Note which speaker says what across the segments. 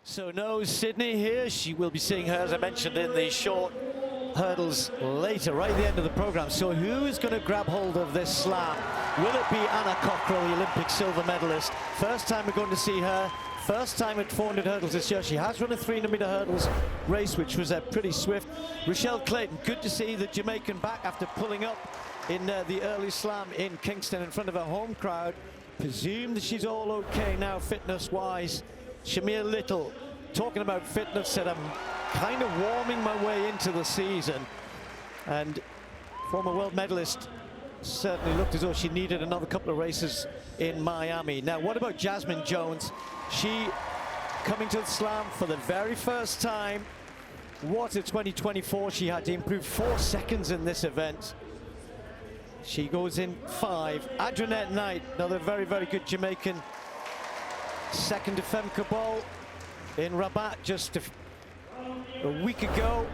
Speaker 1: So no Sydney here. She will be seeing her, as I mentioned, in the short hurdles later, right at the end of the program. So who is going to grab hold of this slam? Will it be Anna Cockrell, the Olympic silver medalist? First time we're going to see her. First time at 400 hurdles this year. She has run a 300-meter hurdles race, which was pretty swift. Rochelle Clayton, good to see the Jamaican back after pulling up in the early slam in Kingston in front of a home crowd. Presume that she's all okay now, fitness-wise. Shamir Little, talking about fitness, said, I'm kind of warming my way into the season. And former world medalist certainly looked as though she needed another couple of races in Miami. Now, what about Jasmine Jones? She coming to the slam for the very first time. What a 2024 she had to improve 4 seconds in this event. She goes in 5. Andrenette Knight, another very, very good Jamaican. Second to Femke Bol in Rabat just a week ago.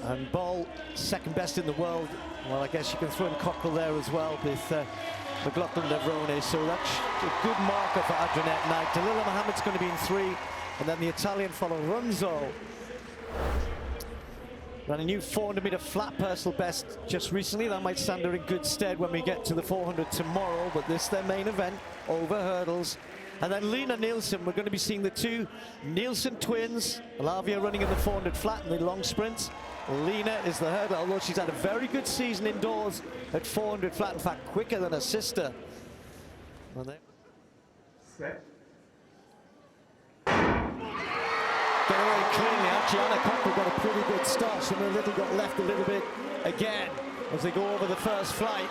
Speaker 1: And Bol, second best in the world. Well, I guess you can throw in Cockrell there as well with McLaughlin Levrone. So that's a good marker for Andrenette Knight. Dalila Mohamed's going to be in 3. And then the Italian follow Runzo. Ran a new 400-meter flat personal best just recently. That might stand her in good stead when we get to the 400 tomorrow. But this is their main event, over hurdles. And then Lena Nielsen, we're going to be seeing the 2 Nielsen twins. Lavia running in the 400 flat and the long sprints. Lena is the hurdler, although she's had a very good season indoors at 400 flat. In fact, quicker than her sister.
Speaker 2: Set.
Speaker 1: Get away cleanly. Actually, Anna Cockrell got a pretty good start. Shamir Little got left a little bit again as they go over the first flight.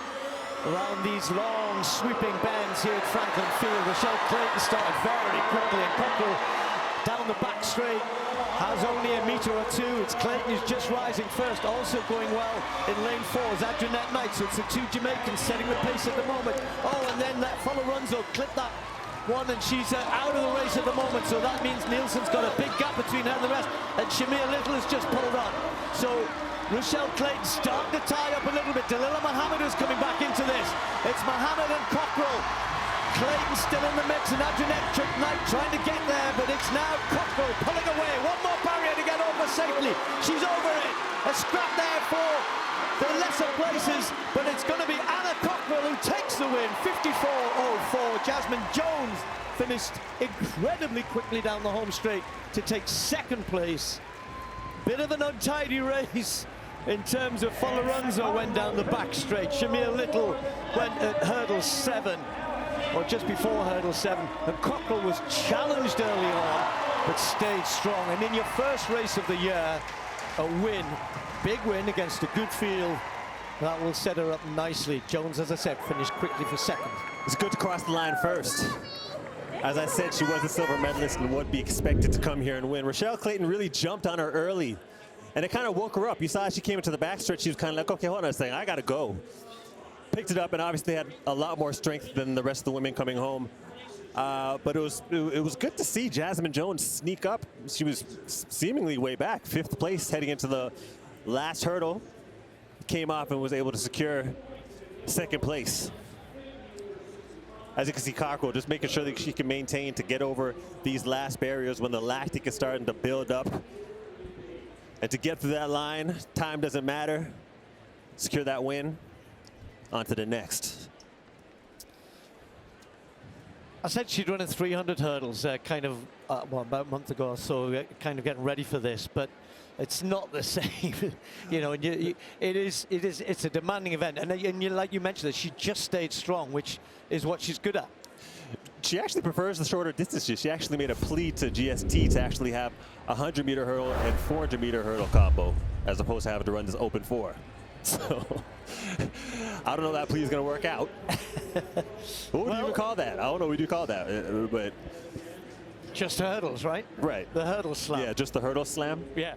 Speaker 1: Around these long sweeping bends here at Franklin Field. Rochelle Clayton started very quickly, and Cockrell down the back straight has only a meter or 2. It's Clayton who's just rising first, also going well in lane 4 is Andrenette Knight. So it's the 2 Jamaicans setting the pace at the moment. Oh, and then that follow Runzo clipped that one, and she's out of the race at the moment. So that means Nielsen's got a big gap between her and the rest, and Shamir Little has just pulled on. So Rochelle Clayton starting to tie up a little bit. Dalila Mohamed is coming back into this. It's Mohamed and Cockrell. Clayton still in the mix, and Andrenette Knight trying to get there, but it's now Cockrell pulling away. One more barrier to get over safely. She's over it. A scrap there for the lesser places, but it's going to be Anna Cockrell who takes the win. 54.04. Jasmine Jones finished incredibly quickly down the home straight to take 2nd place. Bit of an untidy race in terms of Runzo went down the back straight. Shamir Little went at hurdle 7, or just before hurdle 7. And Cockrell was challenged early on, but stayed strong. And in your first race of the year, a win, big win against a good field, that will set her up nicely. Jones, as I said, finished quickly for 2nd.
Speaker 3: It's good to cross the line first. As I said, she was a silver medalist and would be expected to come here and win. Rochelle Clayton really jumped on her early, and it kind of woke her up. You saw as she came into the backstretch, she was kind of like, okay, hold on a second, I got to go. Picked it up and obviously had a lot more strength than the rest of the women coming home. But it was good to see Jasmine Jones sneak up. She was seemingly way back, 5th place heading into the last hurdle. Came off and was able to secure 2nd place. As you can see, Cockrell just making sure that she can maintain to get over these last barriers when the lactic is starting to build up. And to get through that line, time doesn't matter. Secure that win. On to the next.
Speaker 1: I said she'd run in 300 hurdles well, about a month ago or so, kind of getting ready for this, but it's not the same. You know, and it's a demanding event, and like you mentioned, she just stayed strong, which is what she's good at.
Speaker 3: She actually prefers the shorter distances. She actually made a plea to GST to actually have a 100-meter hurdle and 400-meter hurdle combo, as opposed to having to run this open 4. So I don't know that plea is going to work out. What would you even call that? I don't know what you call that, but
Speaker 1: just hurdles, right?
Speaker 3: Right.
Speaker 1: The hurdle slam.
Speaker 3: Yeah, just the hurdle slam.
Speaker 1: Yeah.